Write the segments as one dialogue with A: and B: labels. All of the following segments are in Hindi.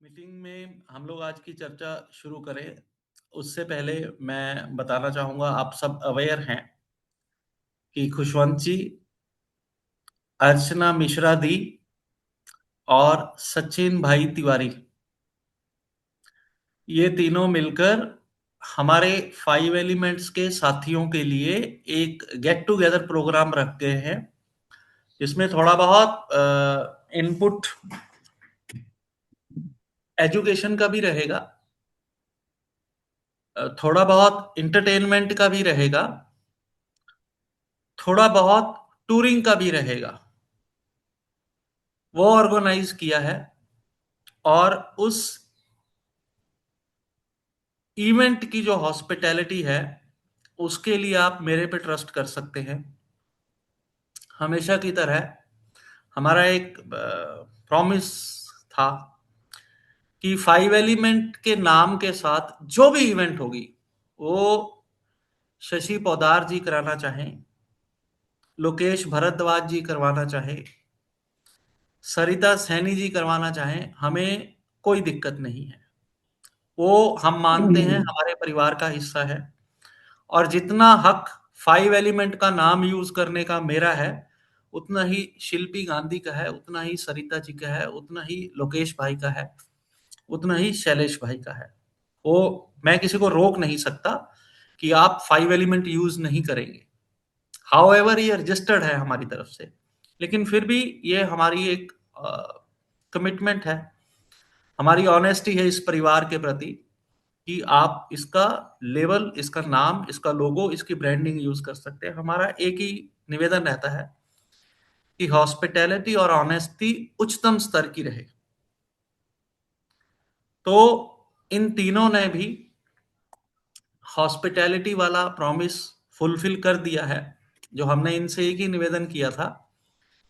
A: मीटिंग में हम लोग आज की चर्चा शुरू करें उससे पहले मैं बताना चाहूंगा, आप सब अवेयर हैं कि खुशवंत जी, अर्चना मिश्रा दी और सचिन भाई तिवारी, ये तीनों मिलकर हमारे 5 एलिमेंट्स के साथियों के लिए एक गेट टुगेदर प्रोग्राम रख गए हैं, जिसमें थोड़ा बहुत इनपुट एजुकेशन का भी रहेगा, थोड़ा बहुत इंटरटेनमेंट का भी रहेगा, थोड़ा बहुत टूरिंग का भी रहेगा। वो ऑर्गेनाइज किया है और उस इवेंट की जो हॉस्पिटैलिटी है उसके लिए आप मेरे पे ट्रस्ट कर सकते हैं। हमेशा की तरह हमारा एक प्रॉमिस था कि 5 एलिमेंट के नाम के साथ जो भी इवेंट होगी वो शशि पौदार जी कराना चाहें, लोकेश भरद्वाज जी करवाना चाहे, सरिता सैनी जी करवाना चाहें, हमें कोई दिक्कत नहीं है। वो हम मानते हैं हमारे परिवार का हिस्सा है और जितना हक 5 एलिमेंट का नाम यूज करने का मेरा है, उतना ही शिल्पी गांधी का है, उतना ही सरिता जी का है, उतना ही लोकेश भाई का है, उतना ही शैलेश भाई का है। वो मैं किसी को रोक नहीं सकता कि आप 5 एलिमेंट यूज नहीं करेंगे। हाउ एवर ये रजिस्टर्ड है हमारी तरफ से, लेकिन फिर भी ये हमारी एक कमिटमेंट है, हमारी ऑनेस्टी है इस परिवार के प्रति कि आप इसका लेवल, इसका नाम, इसका लोगो, इसकी ब्रांडिंग यूज कर सकते हैं। हमारा एक ही निवेदन रहता है कि हॉस्पिटैलिटी और ऑनेस्टी उच्चतम स्तर की रहे। तो इन तीनों ने भी हॉस्पिटैलिटी वाला प्रॉमिस फुलफिल कर दिया है। जो हमने इनसे एक ही निवेदन किया था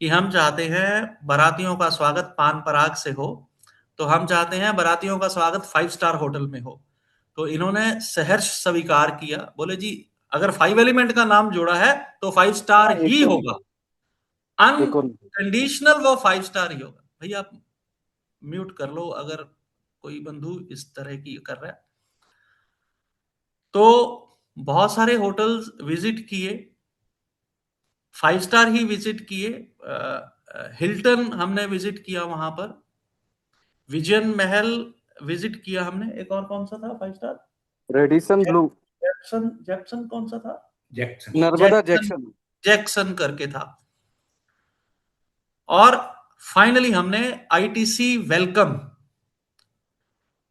A: कि हम चाहते हैं बारातियों का स्वागत पान पराग से हो, तो हम चाहते हैं बारातियों का स्वागत 5 स्टार होटल में हो। तो इन्होंने सहर्ष स्वीकार किया, बोले जी अगर 5 एलिमेंट का नाम जोड़ा है तो 5 स्टार ही
B: एक और
A: होगा,
B: एक और
A: अनकंडीशनल वो 5 स्टार ही होगा। भैया आप म्यूट कर लो अगर कोई बंधु इस तरह की कर रहा है। तो बहुत सारे होटल्स विजिट किए, 5 स्टार ही विजिट किए। हिल्टन हमने विजिट किया, वहां पर विजयन महल विजिट किया हमने। एक और कौन सा था 5 star?
B: Radisson Blu,
A: Jackson, Jackson कौन सा था?
C: Jackson.
B: Narmada
A: Jackson,
B: Jackson.
A: Jackson करके था। और फाइनली हमने आईटीसी वेलकम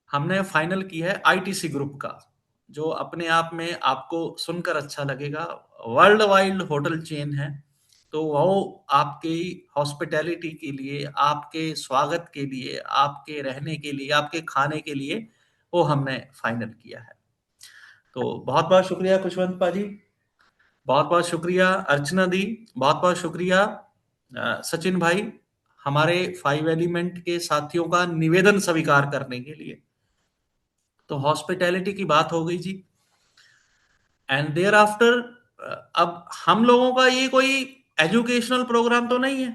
A: हमने फाइनल की है, आईटीसी ग्रुप का, जो अपने आप में आपको सुनकर अच्छा लगेगा, वर्ल्ड वाइड होटल चेन है। तो वो आपकी हॉस्पिटैलिटी के लिए, आपके स्वागत के लिए, आपके रहने के लिए, आपके खाने के लिए वो हमने फाइनल किया है। तो बहुत बहुत शुक्रिया खुशवंत पाजी, बहुत बहुत शुक्रिया अर्चना दी, बहुत बहुत शुक्रिया सचिन भाई, हमारे 5 एलिमेंट के साथियों का निवेदन स्वीकार करने के लिए। तो हॉस्पिटैलिटी की बात हो गई जी। एंड देयर आफ्टर, अब हम लोगों का ये कोई एजुकेशनल प्रोग्राम तो नहीं है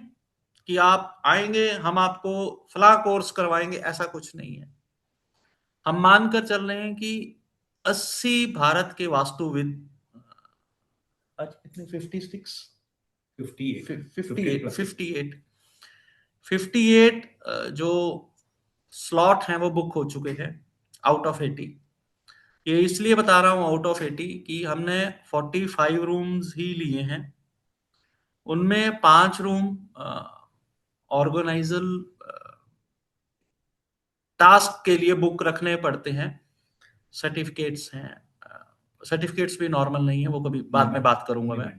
A: कि आप आएंगे हम आपको फला कोर्स करवाएंगे, ऐसा कुछ नहीं है। हम मानकर चल रहे हैं कि 80 भारत के वास्तुविद, आज कितने, 56, 58, 58 जो स्लॉट हैं वो बुक हो चुके हैं आउट ऑफ 80। ये इसलिए बता रहा हूं आउट ऑफ 80 कि हमने 45 रूम्स ही लिए हैं, उनमें 5 रूम ऑर्गेनाइजल टास्क के लिए बुक रखने पड़ते हैं। सर्टिफिकेट्स हैं, सर्टिफिकेट्स भी नॉर्मल नहीं है, वो कभी बाद में बात करूंगा मैं।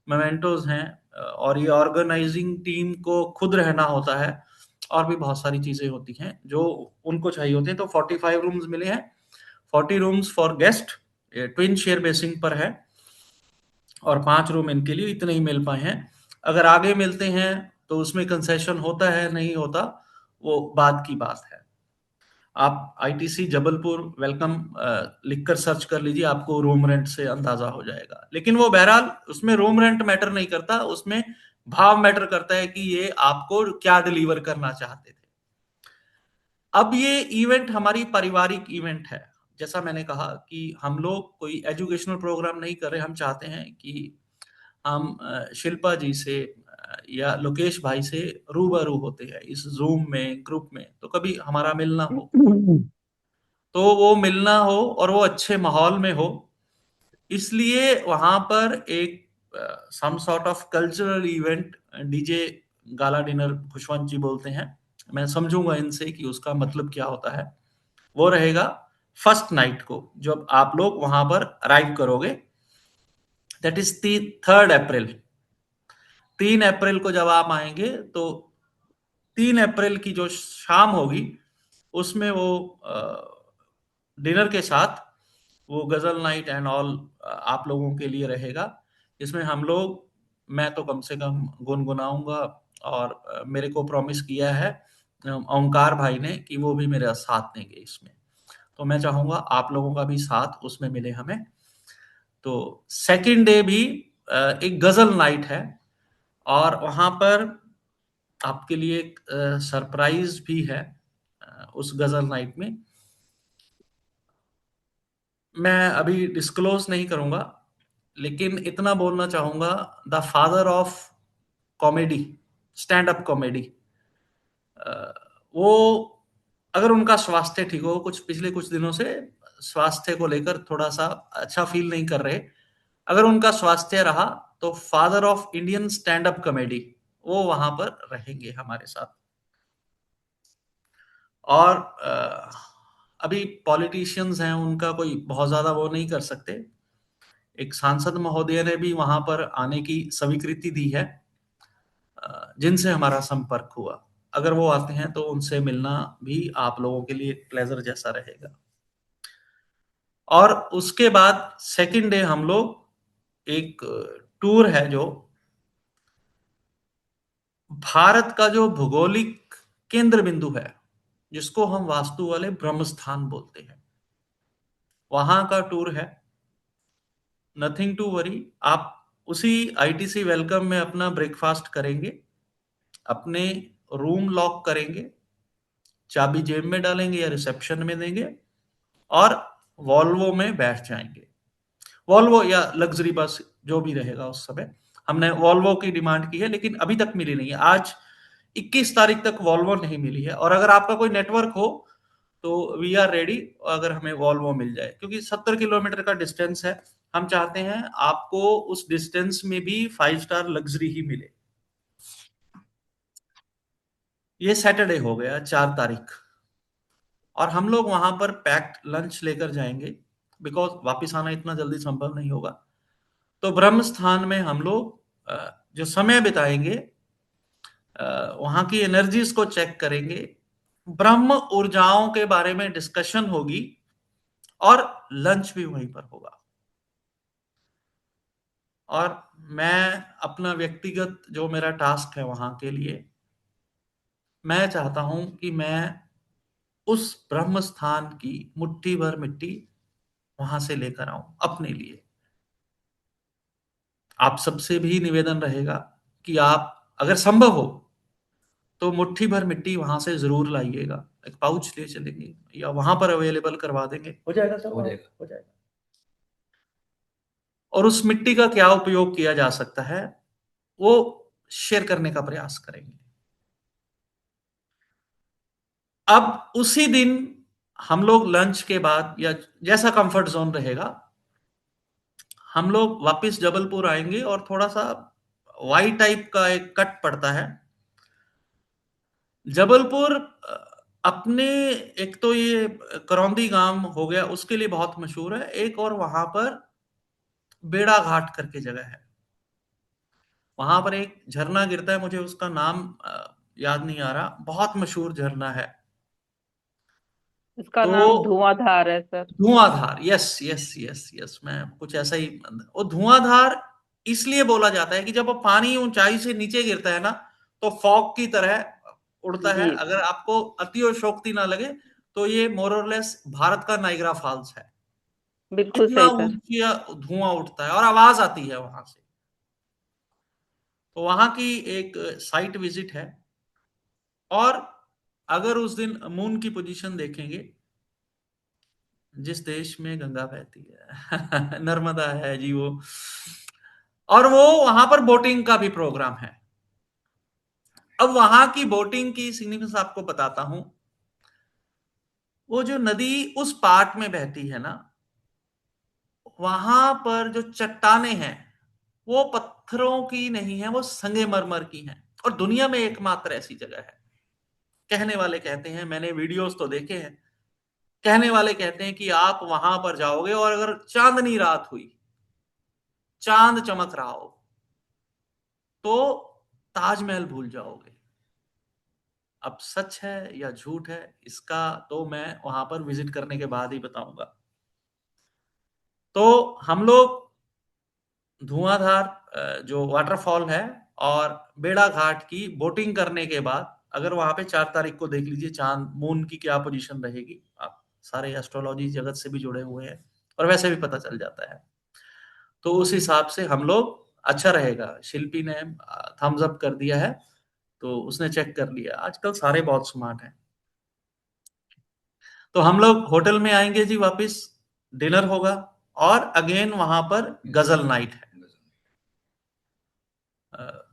A: मेमेंटोज हैं, और ये ऑर्गेनाइजिंग टीम को खुद रहना होता है, और भी बहुत सारी चीजें होती हैं जो उनको चाहिए होती हैं। तो 45 रूम्स मिले हैं, 40 rooms for guest, twin share basin पर है, और 5 रूम इनके लिए, इतने ही मिल पाए हैं। अगर आगे मिलते हैं तो उसमें कंसेशन होता है नहीं होता, वो बाद की बात है। आप आईटीसी जबलपुर वेलकम लिखकर सर्च कर लीजिए, आपको रूम रेंट से अंदाजा हो जाएगा। लेकिन वो बहरहाल उसमें रूम रेंट मैटर नहीं करता, उसमें भाव मैटर करता है कि ये आपको क्या डिलीवर करना चाहते थे। अब ये इवेंट हमारी पारिवारिक इवेंट है। जैसा मैंने कहा कि हम लोग कोई एजुकेशनल प्रोग्राम नहीं कर रहे, हम चाहते हैं कि हम शिल्पा जी से या लोकेश भाई से रूबरू होते हैं इस जूम में, ग्रुप में, तो कभी हमारा मिलना हो, तो वो मिलना हो और वो अच्छे माहौल में हो, इसलिए वहां पर एक some sort of cultural event, DJ gala dinner Khushwant ji बोलते हैं, मैं समझूंगा इनसे कि उसका मतलब क्या होता है, वो रहेगा फर्स्ट नाइट को जब आप लोग वहां पर अराइव करोगे, दैट इज 3 अप्रैल। 3 अप्रैल को जब आप आएंगे तो 3 अप्रैल की जो शाम होगी उसमें वो डिनर के साथ वो गजल नाइट एंड ऑल आप लोगों के लिए रहेगा, जिसमें हम लोग, मैं तो कम से कम गुनगुनाऊंगा, और मेरे को प्रॉमिस किया है ओंकार भाई ने कि वो भी मेरा साथ देंगे इसमें, तो मैं चाहूंगा आप लोगों का भी साथ उसमें मिले हमें। तो सेकंड डे भी एक गजल नाइट है, और वहां पर आपके लिए एक सरप्राइज भी है उस गजल नाइट में, मैं अभी डिस्क्लोज नहीं करूंगा, लेकिन इतना बोलना चाहूंगा, the father of comedy, stand up comedy, वो, अगर उनका स्वास्थ्य ठीक हो, कुछ पिछले कुछ दिनों से स्वास्थ्य को लेकर थोड़ा सा अच्छा फील नहीं कर रहे, अगर उनका स्वास्थ्य रहा तो father of Indian stand up comedy वो वहां पर रहेंगे हमारे साथ। और अभी पॉलिटिशियंस हैं, उनका कोई बहुत ज्यादा वो नहीं कर सकते, एक सांसद महोदय ने भी वहां पर आने की स्वीकृति दी है, जिनसे हमारा संपर्क हुआ, अगर वो आते हैं तो उनसे मिलना भी आप लोगों के लिए प्लेजर जैसा रहेगा। और उसके बाद सेकंड डे हम लोग एक टूर है, जो भारत का जो भौगोलिक केंद्र बिंदु है, जिसको हम वास्तु वाले ब्रह्म स्थान बोलते हैं, वहां का टूर है। नथिंग टू वरी, आप उसी आईटीसी वेलकम में अपना ब्रेकफास्ट करेंगे, अपने रूम लॉक करेंगे, चाबी जेब में डालेंगे या रिसेप्शन में देंगे, और वॉल्वो में बैठ जाएंगे। वॉल्वो या लग्जरी बस जो भी रहेगा उस समय, हमने वॉल्वो की डिमांड की है लेकिन अभी तक मिली नहीं है, आज 21 तारीख तक वॉल्वो नहीं मिली है, और अगर आपका कोई नेटवर्क हो तो वी आर रेडी, अगर हमें वॉल्वो मिल जाए, क्योंकि 70 किलोमीटर का डिस्टेंस है, हम चाहते हैं आपको उस डिस्टेंस में भी 5 स्टार लग्जरी ही मिले। ये सैटरडे हो गया 4 तारीख, और हम लोग वहां पर पैक्ड लंच लेकर जाएंगे, बिकॉज वापिस आना इतना जल्दी संभव नहीं होगा। तो ब्रह्म स्थान में हम लोग जो समय बिताएंगे, वहां की एनर्जीज को चेक करेंगे, ब्रह्म ऊर्जाओं के बारे में डिस्कशन होगी, और लंच भी वहीं पर होगा। और मैं अपना व्यक्तिगत जो मेरा टास्क है वहां के लिए, मैं चाहता हूं कि मैं उस ब्रह्म स्थान की मुट्ठी भर मिट्टी वहां से लेकर आऊं अपने लिए। आप सबसे भी निवेदन रहेगा कि आप अगर संभव हो तो मुट्ठी भर मिट्टी वहां से जरूर लाइएगा, एक पाउच ले चलेंगे या वहां पर अवेलेबल करवा देंगे, हो जाएगा सर, हो जाएगा, हो जाएगा। और उस मिट्टी का क्या उपयोग किया जा सकता है वो शेयर करने का प्रयास करेंगे। अब उसी दिन हम लोग लंच के बाद या जैसा कंफर्ट जोन रहेगा, हम लोग वापस जबलपुर आएंगे, और थोड़ा सा वाई टाइप का एक कट पड़ता है जबलपुर, अपने, एक तो ये करौंदी गांव हो गया उसके लिए बहुत मशहूर है, एक और वहां पर बेड़ा घाट करके जगह है, वहां पर एक झरना गिरता है, मुझे उसका नाम याद नहीं आ रहा, बहुत मशहूर झरना है।
C: इसका
A: तो
C: नाम धुआंधार है सर।
A: धुआंधार, यस यस यस यस, मैं कुछ ऐसा ही, वो धुआंधार इसलिए बोला जाता है कि जब वो पानी ऊंचाई से नीचे गिरता है ना, तो फॉग की तरह उड़ता है,
C: जी
A: अगर आपको अतिशयोक्ति ना लगे तो ये मोर और लेस भारत का नाइग्रा फॉल्स है,
C: बिल्कुल
A: इतना
C: सही सर।
A: ऊंचा धुआं उठता है और आवाज आती है वहां से। तो वहां की एक साइट विजिट है, और अगर उस दिन मून की पोजीशन देखेंगे, जिस देश में गंगा बहती है नर्मदा है जी वो, और वो वहां पर बोटिंग का भी प्रोग्राम है। अब वहां की बोटिंग की सिग्निफिकेंस आपको बताता हूं। वो जो नदी उस पार्ट में बहती है ना, वहां पर जो चट्टाने हैं वो पत्थरों की नहीं है, वो संगमरमर की हैं, और दुनिया में एकमात्र ऐसी जगह है। कहने वाले कहते हैं, मैंने वीडियोस तो देखे हैं, कहने वाले कहते हैं कि आप वहां पर जाओगे और अगर चांदनी रात हुई, चांद चमक रहा हो, तो ताजमहल भूल जाओगे। अब सच है या झूठ है, इसका तो मैं वहां पर विजिट करने के बाद ही बताऊंगा। तो हम लोग धुआंधार जो वाटरफॉल है और बेड़ा घाट की बोटिंग करने के बाद, अगर वहां पे 4 तारीख को देख लीजिए चांद मून की क्या पोजीशन रहेगी। आप सारे एस्ट्रोलॉजी जगत से भी जुड़े हुए हैं और वैसे भी पता चल जाता है, तो उस हिसाब से हम लोग, अच्छा रहेगा। शिल्पी ने थम्स अप कर दिया है, तो उसने चेक कर लिया। आजकल सारे बहुत स्मार्ट हैं। तो हम लोग होटल में आएंगे जी, वापस डिनर होगा, और अगेन वहां पर गजल नाइट है।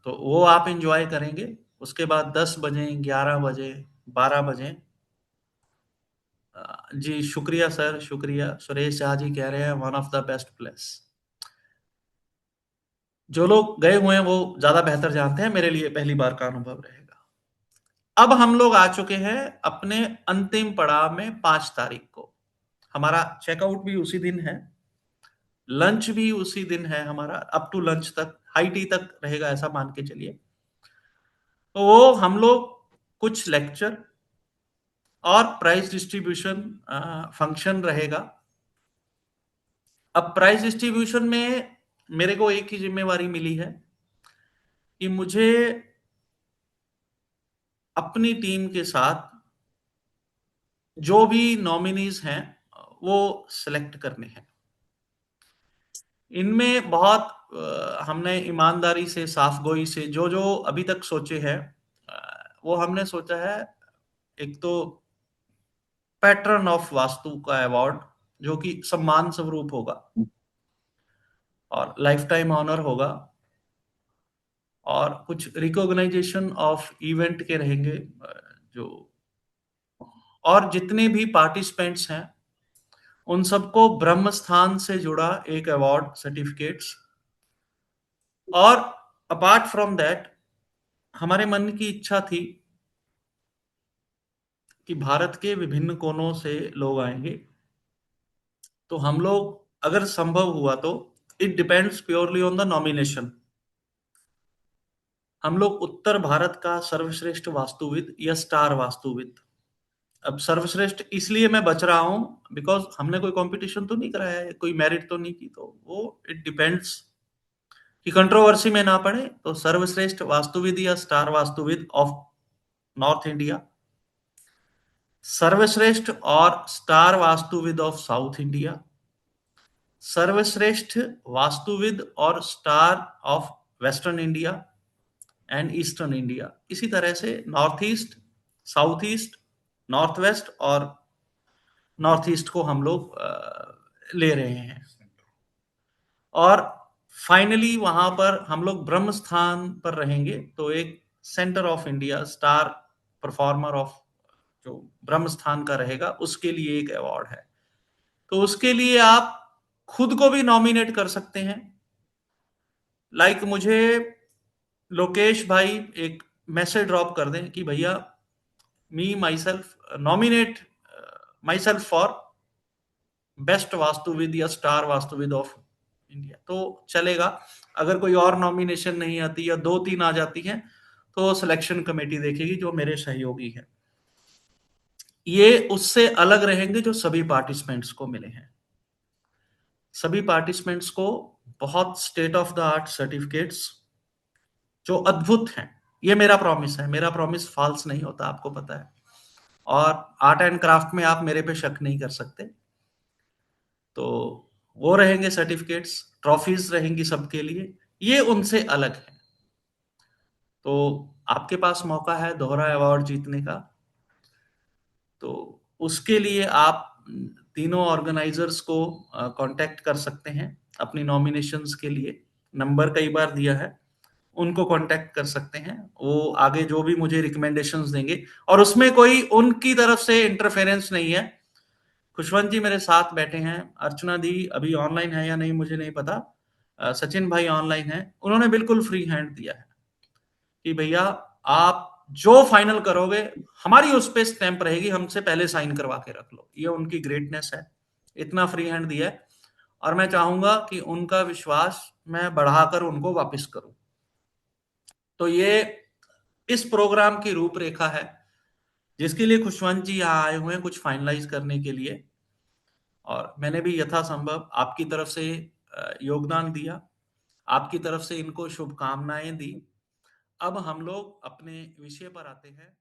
A: तो वो आप एंजॉय करेंगे। उसके बाद 10 बजे, 11 बजे, 12 बजे, जी शुक्रिया सर, शुक्रिया। सुरेश शाह जी कह रहे हैं one of the best place. जो लोग गए हुए हैं वो ज्यादा बेहतर जानते हैं, मेरे लिए पहली बार का अनुभव रहेगा। अब हम लोग आ चुके हैं अपने अंतिम पड़ाव में, 5 तारीख को। हमारा चेकआउट भी उसी दिन है, लंच भी उसी दिन है हमारा, अप टू लंच तक, हाई टी तक रहेगा ऐसा मान के चलिए। तो वो हम लोग कुछ लेक्चर और प्राइज डिस्ट्रीब्यूशन फंक्शन रहेगा। अब प्राइज डिस्ट्रीब्यूशन में मेरे को एक ही जिम्मेवारी मिली है कि मुझे अपनी टीम के साथ जो भी नॉमिनीज हैं वो सिलेक्ट करने हैं। इनमें बहुत हमने ईमानदारी से, साफगोई से जो जो अभी तक सोचे हैं, वो हमने सोचा है। एक तो पैटर्न ऑफ वास्तु का अवार्ड, जो कि सम्मान स्वरूप होगा और लाइफ टाइम ऑनर होगा, और कुछ रिकॉग्नाइजेशन ऑफ इवेंट के रहेंगे जो, और जितने भी पार्टिसिपेंट्स हैं उन सबको ब्रह्म स्थान से जुड़ा एक अवार्ड, सर्टिफिकेट्स। और अपार्ट फ्रॉम दैट, हमारे मन की इच्छा थी कि भारत के विभिन्न कोनों से लोग आएंगे, तो हम लोग, अगर संभव हुआ तो, it depends purely on the nomination, हम लोग उत्तर भारत का सर्वश्रेष्ठ वास्तुविद या स्टार वास्तुविद। अब सर्वश्रेष्ठ इसलिए मैं बच रहा हूं बिकॉज हमने कोई कंपटीशन तो नहीं कराया है, कोई मेरिट तो नहीं की, तो वो इट डिपेंड्स कि कंट्रोवर्सी में ना पड़े। तो सर्वश्रेष्ठ वास्तुविद या स्टार वास्तुविद ऑफ नॉर्थ इंडिया, सर्वश्रेष्ठ और स्टार वास्तुविद ऑफ साउथ इंडिया, सर्वश्रेष्ठ वास्तुविद और star of western India and eastern India. इसी तरह से north east, south east, north west और नॉर्थ ईस्ट को हम लोग ले रहे हैं। और फाइनली वहां पर हम लोग ब्रह्म स्थान पर रहेंगे, तो एक centre of India star performer of जो ब्रह्म स्थान का रहेगा, उसके लिए एक अवार्ड है। तो उसके लिए आप खुद को भी नॉमिनेट कर सकते हैं। लाइक मुझे लोकेश भाई एक मैसेज ड्रॉप कर दें कि भैया, me myself nominate myself for best वास्तुविद या स्टार वास्तुविद ऑफ इंडिया, तो चलेगा। अगर कोई और नॉमिनेशन नहीं आती या 2-3 आ जाती हैं, तो सिलेक्शन कमेटी देखेगी, जो मेरे सहयोगी हैं। ये उससे अलग रहेंगे जो सभी पार्टिसिपेंट्स को मिले हैं। सभी पार्टिसिपेंट्स को बहुत state of the art certificates जो अद्भुत हैं। ये मेरा प्रॉमिस है, मेरा प्रॉमिस फॉल्स नहीं होता, आपको पता है। और आर्ट एंड क्राफ्ट में आप मेरे पे शक नहीं कर सकते। तो वो रहेंगे सर्टिफिकेट्स, ट्रॉफीज रहेंगी सबके लिए, ये उनसे अलग है। तो आपके पास मौका है दोहरा अवार्ड जीतने का। तो उसके लिए आप तीनों ऑर्गेनाइजर्स को कांटेक्ट कर सकते हैं अपनी नॉमिनेशंस के लिए। नंबर कई बार दिया है, उनको कांटेक्ट कर सकते हैं। वो आगे जो भी मुझे रिकमेंडेशंस देंगे, और उसमें कोई उनकी तरफ से इंटरफेरेंस नहीं है। खुशवंत जी मेरे साथ बैठे हैं, अर्चना दी अभी ऑनलाइन है या नहीं मुझे नहीं पता, सचिन भाई ऑनलाइन है, उन्होंने बिल्कुल फ्री हैंड दिया है कि भैया आप जो फाइनल करोगे हमारी उस पे स्टैंप रहेगी, हमसे पहले साइन करवा के रख लो। ये उनकी ग्रेटनेस है, इतना फ्री हैंड दिया है। और मैं चाहूंगा कि उनका विश्वास मैं बढ़ाकर उनको वापस करूं। तो ये इस प्रोग्राम की रूपरेखा है जिसके लिए खुशवंत जी यहाँ आए हुए हैं कुछ फाइनलाइज करने के लिए, और मैंने भी यथासंभव आपकी तरफ से योगदान दिया, आपकी तरफ से इनको शुभकामनाएं दी। अब हम लोग अपने विषय पर आते हैं।